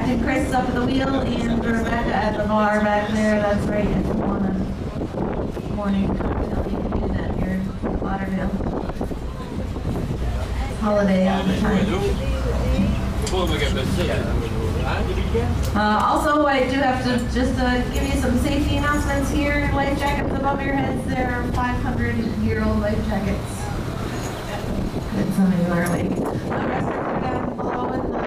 Captain Chris up at the wheel and Rebecca at the bar back there. That's right, if you want a morning cocktail, you can do that here in Lauderdale. Holiday all the time. Also, I do have to just give you some safety announcements here. Life jackets above your heads. There are 500-year-old life jackets. Good, some of you are late. Restrooms are down below in the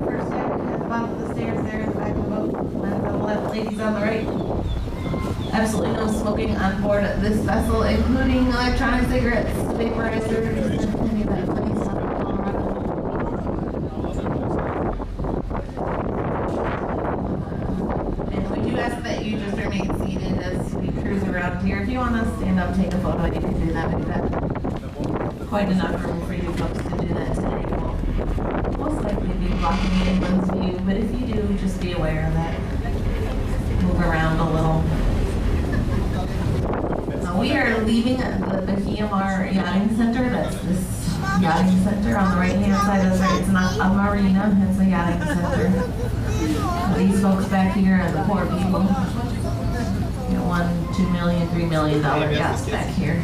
first deck at the bottom of the stairs there in the back of the boat. And the left, ladies on the right. Absolutely no smoking on board this vessel, including electronic cigarettes, vaporizers, and any of that funny stuff in Colorado. And we do ask that you just remain seated as we cruise around here. If you want to stand up, take a photo, you can do that. We do have quite enough room for you folks to do that today. We'll most likely be blocking anyone's view, but if you do, just be aware of that. Move around a little. We are leaving the Bateau Yachting Center. That's this yachting center on the right-hand side. It's not a marina, it's a yachting center. These folks back here are the poor people. You know, $1, $2 million, $3 million yachts back here.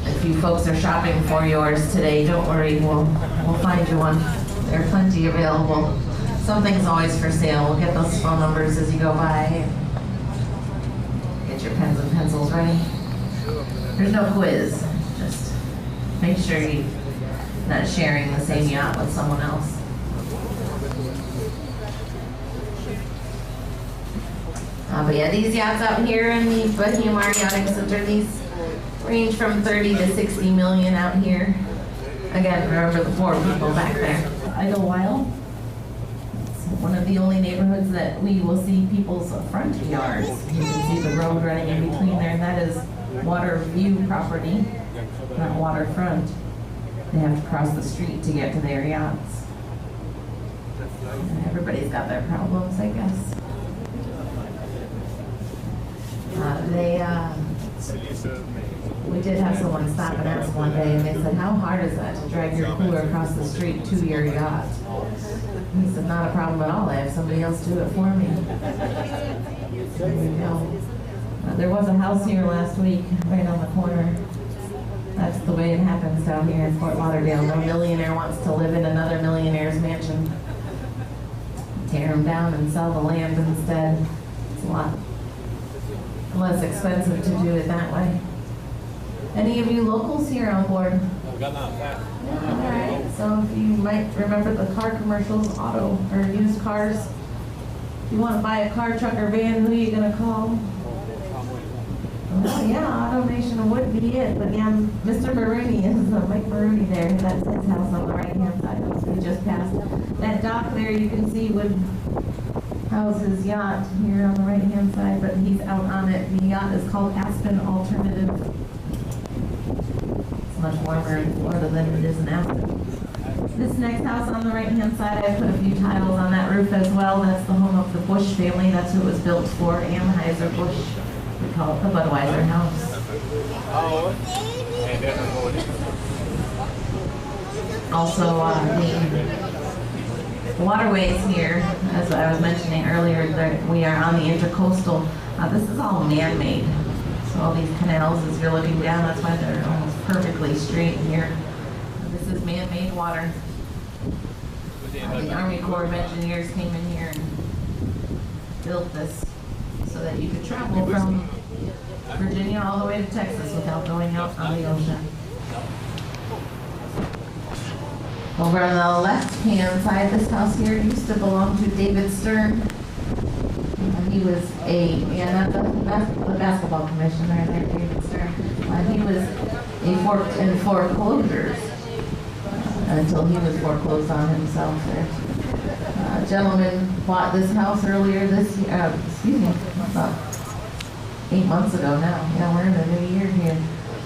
If you folks are shopping for yours today, don't worry, we'll find you one. There are plenty available. Something's always for sale. We'll get those phone numbers as you go by. Get your pens and pencils ready. There's no quiz. Just make sure you're not sharing the same yacht with someone else. But yeah, these yachts out here in the Bateau Yachting Center, these range from 30 to 60 million out here. Again, remember the poor people back there. Idlewild. It's one of the only neighborhoods that we will see people's front yards. You can see the road running in between there, and that is water view property, not waterfront. They have to cross the street to get to their yachts. And everybody's got their problems, I guess. We did have someone stop and ask one day, and they said, how hard is that to drag your cooler across the street to your yacht? He said, not a problem at all. I have somebody else do it for me. There you go. There was a house here last week, right on the corner. That's the way it happens down here in Fort Lauderdale. No millionaire wants to live in another millionaire's mansion. Tear them down and sell the land instead. It's a lot less expensive to do it that way. Any of you locals here on board? Yeah, all right. So if you might remember the car commercials, auto or used cars. If you want to buy a car, truck, or van, who are you going to call? Well, yeah, AutoNation would be it. But yeah, Mr. Maroney is Mike Maroney there. That's his house on the right-hand side. That's we just passed. That dock there you can see would house his yacht here on the right-hand side, but he's out on it. The yacht is called Aspen Alternative. It's much warmer in Florida than it is in Aspen. This next house on the right-hand side, I put a few tiles on that roof as well. That's the home of the Bush family. That's who it was built for, Anheuser-Busch. We call it the Budweiser house. Also, the waterways here, as I was mentioning earlier, we are on the intercoastal. This is all man-made. So all these canals, as you're looking down, that's why they're almost perfectly straight here. This is man-made water. The Army Corps of Engineers came in here and built this so that you could travel from Virginia all the way to Texas without going out on the ocean. Over on the left-hand side, this house here used to belong to David Stern. He was not the basketball commissioner there, David Stern. He was in foreclosures until he was foreclosed on himself there. A gentleman bought this house earlier this year, about 8 months ago now. Yeah, we're in a new year here.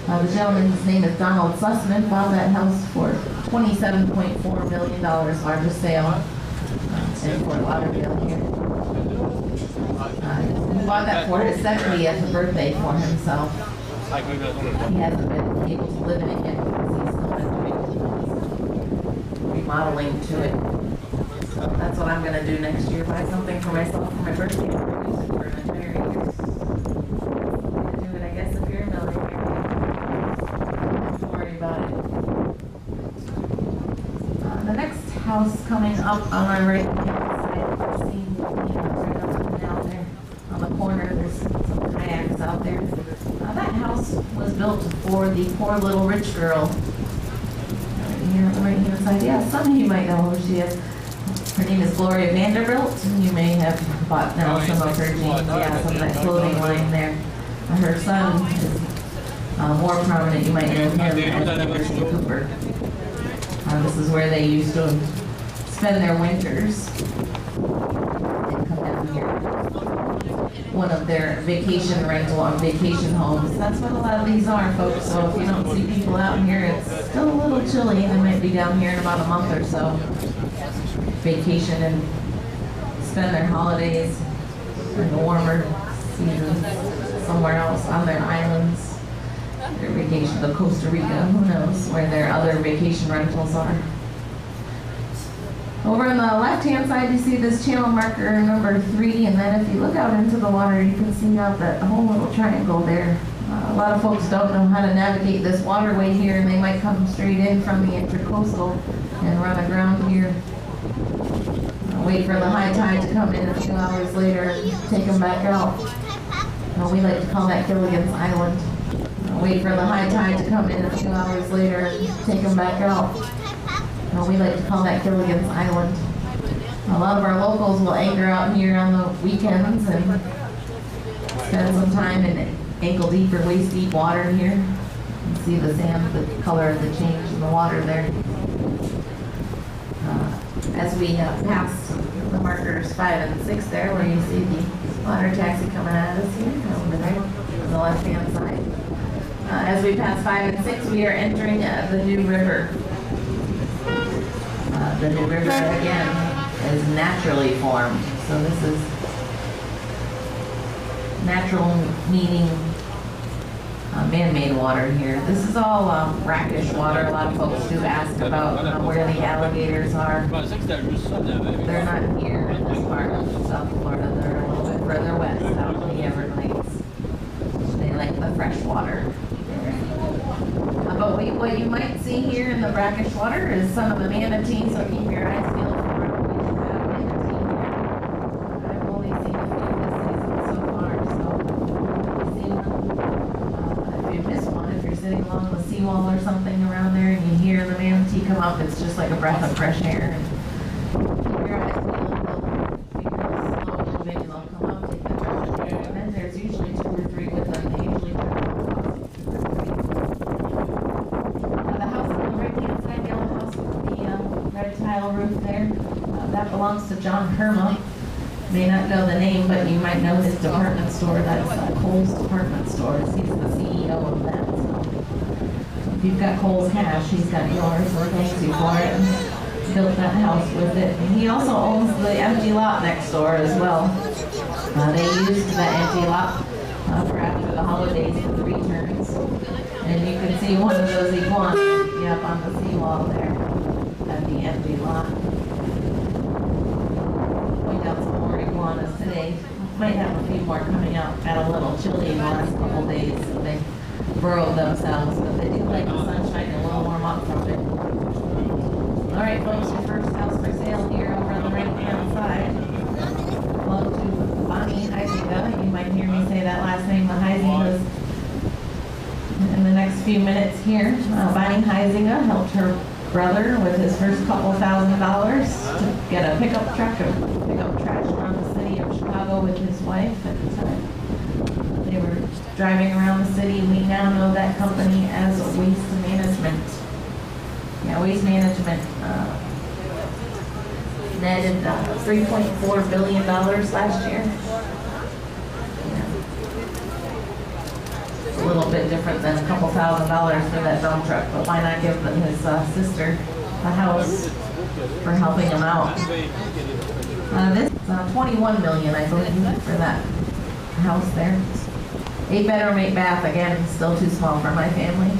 The gentleman's name is Donald Sussman, bought that house for $27.4 million, largest sale in Fort Lauderdale here. He bought that for his 70th birthday for himself. He hasn't been able to live in it yet because he's still been doing remodeling to it. So that's what I'm gonna do next year, buy something for myself for my birthday and use it for an entire year. Do it, I guess, if you're a millionaire. Don't worry about it. The next house coming up on our right hand side, see, right up and down there on the corner, there's some kayaks out there. That house was built for the poor little rich girl. Here on the right hand side, yeah, some of you might know who she is. Her name is Gloria Vanderbilt. You may have bought now some of her jeans, yeah, some of that clothing line there. Her son is more prominent, you might know him as University Cooper. This is where they used to spend their winters and come down here. One of their vacation rental on vacation homes. That's what a lot of these are, folks. So if you don't see people out here, it's still a little chilly. They might be down here in about a month or so. Vacation and spend their holidays in the warmer seasons somewhere else on their islands. Their vacation to Costa Rica, who knows where their other vacation rentals are. Over on the left-hand side, you see this channel marker number 3, and then if you look out into the water, you can see out that whole little triangle there. A lot of folks don't know how to navigate this waterway here, and they might come straight in from the intercoastal and run aground here. Wait for the high tide to come in a few hours later and take them back out. We like to call that Gilligan's Island. Wait for the high tide to come in a few hours later and take them back out. We like to call that Gilligan's Island. A lot of our locals will anchor out here on the weekends and spend some time in ankle deep or waist deep water here. You can see the sand, the color of the change in the water there. As we pass the markers 5 and 6 there, where you see the water taxi coming at us here, over there on the left-hand side. As we pass 5 and 6, we are entering the New River. The New River, again, is naturally formed. So this is natural, meaning man-made water here. This is all brackish water. A lot of folks do ask about where the alligators are. They're not here in this part of South Florida. They're a little bit further west, out in the Everglades. They like the fresh water. But what you might see here in the brackish water is some of the manatee, so keep your eyes peeled for manatee here. I've only seen a few this season so far, so if you see one, if you miss one, if you're sitting along the seawall or something around there and you hear the manatee come up, it's just like a breath of fresh air. And keep your eyes peeled, they'll be real slow, maybe they'll come up, take the trash, and then there's usually 2 or 3 with them. They usually tile roof there. That belongs to John Herma. May not know the name, but you might know his department store. That's Kohl's department stores. He's the CEO of that. So if you've got Kohl's cash, he's got yours. So thanks you for it. And built that house with it. And he also owns the empty lot next door as well. They used that empty lot for after the holidays for the returns. And you can see one of those iguanas up on the seawall there. At the empty lot. Point out some more iguanas today. Might have a few more coming out. Got a little chilly in the last couple days, so they burrowed themselves, but they do like the sunshine and will warm up from it. All right, folks, your first house for sale here over on the right-hand side. Hello to Bonnie Huizinga. You might hear me say that last name, the Huizingas, in the next few minutes here. Bonnie Huizinga helped her brother with his first couple $1,000s to get a pickup truck or pick up trash around the city of Chicago with his wife at the time. They were driving around the city. We now know that company as Waste Management. Yeah, Waste Management netted $3.4 billion last year. A little bit different than a couple $1,000s for that dump truck, but why not give his sister a house for helping him out? This is $21 million, I believe, for that house there. 8 bedroom, 8 bath. Again, still too small for my family.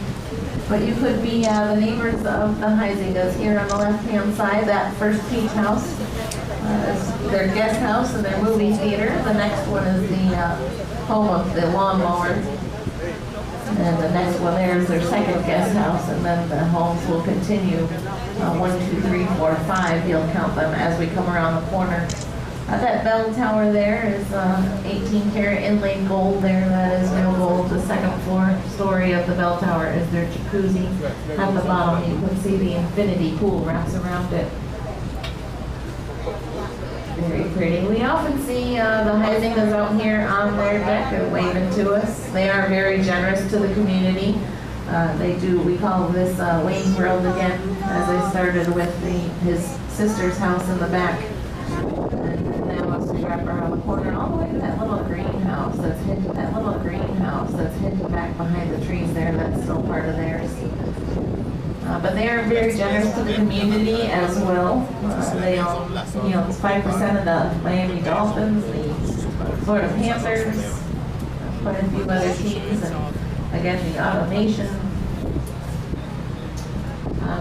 But you could be the neighbors of the Heisingas here on the left-hand side. That first peach house is their guest house and their movie theater. The next one is the home of the lawnmower. And the next one there is their second guest house, and then the homes will continue 1, 2, 3, 4, 5. You'll count them as we come around the corner. That bell tower there is 18-karat inlaid gold there. That is real gold. The second story of the bell tower is their jacuzzi. At the bottom, you can see the infinity pool wraps around it. Very pretty. We often see the Heisingas out here on their deck and waving to us. They are very generous to the community. We call this Wayne's World again, as I started with his sister's house in the back. And now as we wrap around the corner, all the way to that little greenhouse that's hidden, back behind the trees there. That's still part of theirs. But they are very generous to the community as well. They own, 5% of the Miami Dolphins, the Florida Panthers, quite a few other teams, and again, the automation.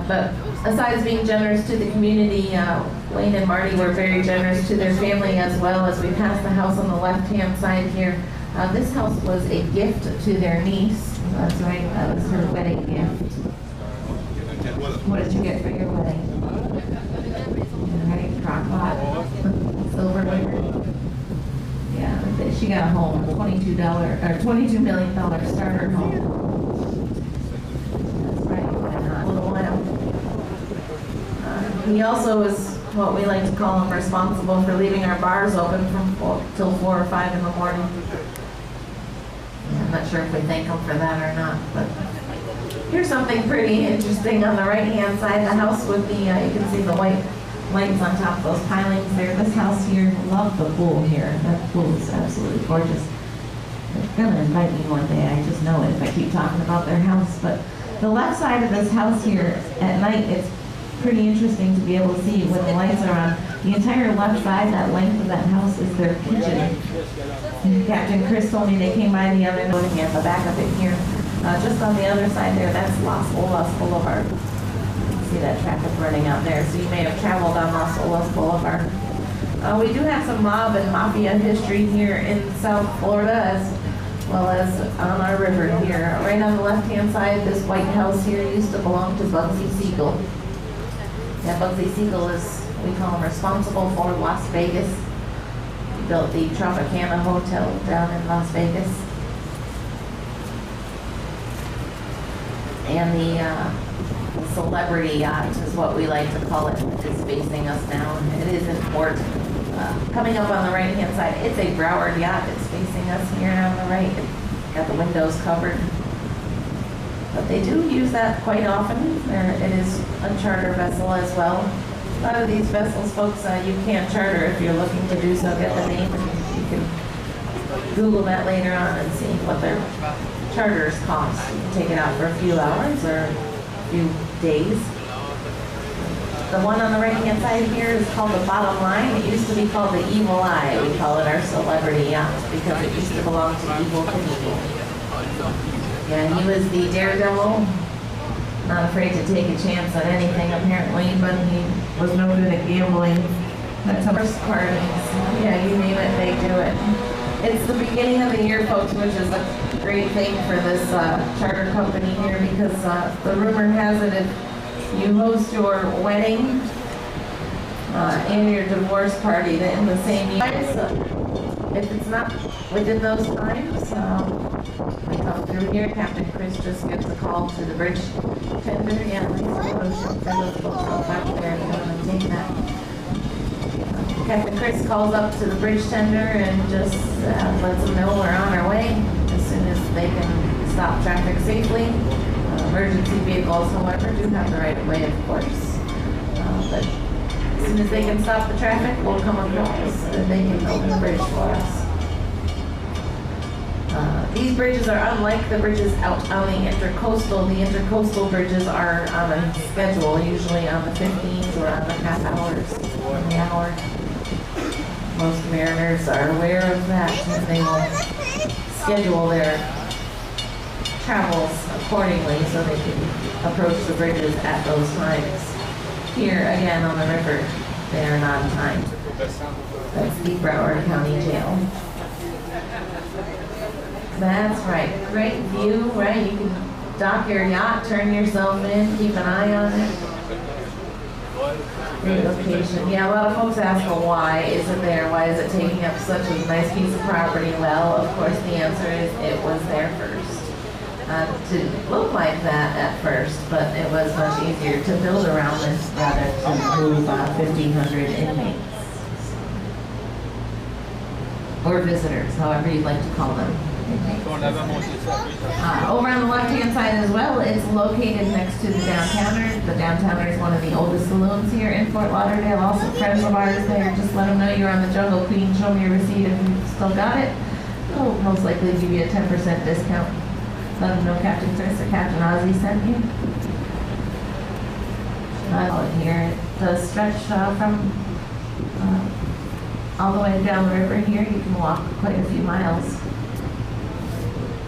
But besides being generous to the community, Wayne and Marty were very generous to their family as well. As we pass the house on the left-hand side here, this house was a gift to their niece. That's right, that was her wedding gift. What did you get for your wedding? Right, crock pot, silverware. Yeah, she got a home, $22 million starter home. That's right, why not? A little while. He also is what we like to call him responsible for leaving our bars open from till 4 or 5 in the morning. I'm not sure if we thank him for that or not, but. Here's something pretty interesting on the right-hand side. The house with the, you can see the white lights on top of those pilings there. This house here, love the pool here. That pool is absolutely gorgeous. They're gonna invite me one day, I just know it if I keep talking about their house. But the left side of this house here, at night, it's pretty interesting to be able to see when the lights are on. The entire left side, that length of that house, is their kitchen. And Captain Chris told me they came by the other morning at the back of it here. Just on the other side there, that's Las Olas Boulevard. You can see that traffic running out there, so you may have traveled on Las Olas Boulevard. We do have some mob and mafia history here in South Florida, as well as on our river here. Right on the left-hand side, this white house here used to belong to Bugsy Siegel. Yeah, Bugsy Siegel is, we call him responsible for Las Vegas. He built the Tropicana Hotel down in Las Vegas. And the celebrity yacht is what we like to call it, is facing us now. It is in port. Coming up on the right-hand side, it's a Broward yacht. It's facing us here on the right. It's got the windows covered. But they do use that quite often. It is a charter vessel as well. A lot of these vessels, folks, you can't charter if you're looking to do so. Get the name, and you can Google that later on and see what their charters cost. You can take it out for a few hours or a few days. The one on the right-hand side here is called the Bottom Line. It used to be called the Evil Eye. We call it our celebrity yacht because it used to belong to Evil Knievel. Yeah, he was the daredevil, not afraid to take a chance on anything apparently, but he was no good at gambling. That's horse parties. Yeah, you name it, they do it. It's the beginning of the year, folks, which is a great thing for this charter company here, because the rumor has it if you host your wedding and your divorce party in the same year, if it's not within those times, we come through here. Captain Chris just gives a call to the bridge tender. Yeah, nice promotion for those folks up back there. If you want to take that. Captain Chris calls up to the bridge tender and just lets them know we're on our way as soon as they can stop traffic safely. Emergency vehicles, however, do have the right of way, of course. But as soon as they can stop the traffic, we'll come across and they can open the bridge for us. These bridges are unlike the bridges out on the intercoastal. The intercoastal bridges are on a schedule, usually on the 15th or on the half hours on the hour. Most mariners are aware of that, and they will schedule their travels accordingly so they can approach the bridges at those times. Here, again, on the river, they are not timed. That's the Broward County Jail. That's right. Great view, right? You can dock your yacht, turn yourself in, keep an eye on it. Great location. Yeah, a lot of folks ask, well, why is it there? Why is it taking up such a nice piece of property? Well, of course, the answer is it was there first. It didn't look like that at first, but it was much easier to build around this rather than move 1,500 inmates. Or visitors, however you'd like to call them. Over on the left-hand side as well, it's located next to the Downtowner. The Downtowner is one of the oldest saloons here in Fort Lauderdale. Also, friends of ours there, just let them know you're on the Jungle Queen. Show me your receipt if you still got it. They'll most likely give you a 10% discount. Let them know Captain Chris or Captain Ozzy sent you. Here it does stretch from all the way down the river here. You can walk quite a few miles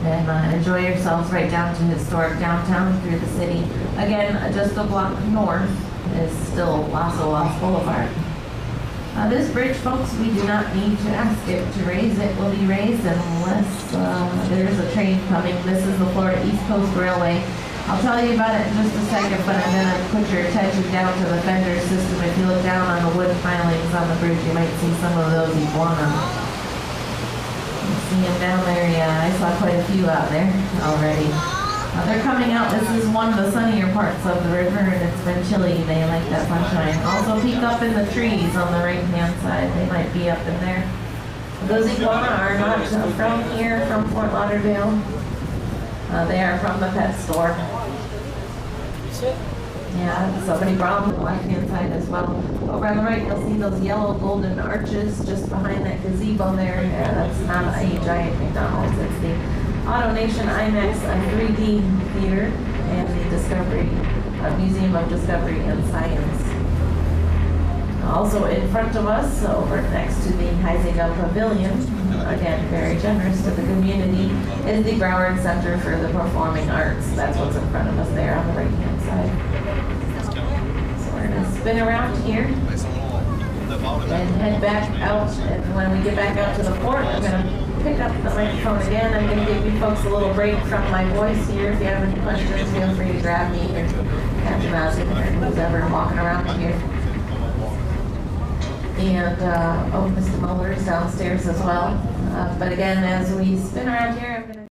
and enjoy yourselves right down to historic downtown through the city. Again, just a block north is still Las Olas Boulevard. This bridge, folks, we do not need to ask it to raise. It will be raised unless there's a train coming. This is the Florida East Coast Railway. I'll tell you about it in just a second, but I'm going to put your attention down to the fender system. If you look down on the wood pilings on the bridge, you might see some of those iguanas. You see them down there? Yeah, I saw quite a few out there already. They're coming out. This is one of the sunnier parts of the river, and it's been chilly. They like that sunshine. Also peek up in the trees on the right-hand side. They might be up in there. Those iguana are not from here, from Fort Lauderdale. They are from the pet store. Yeah, somebody brought them on the left-hand side as well. Over on the right, you'll see those yellow golden arches just behind that gazebo there. Yeah, that's not a giant McDonald's. It's the AutoNation IMAX 3D Theater and the Discovery Museum of Discovery and Science. Also in front of us, over next to the Huizinga Pavilion, again very generous to the community, is the Broward Center for the Performing Arts. That's what's in front of us there on the right-hand side. So we're going to spin around here and head back out. And when we get back out to the port, I'm going to pick up the microphone again. I'm going to give you folks a little break from my voice here. If you have any questions, feel free to grab me or Captain Ozzy or who's ever walking around here. And, Mr. Muller is downstairs as well. But again, as we spin around here, I'm going to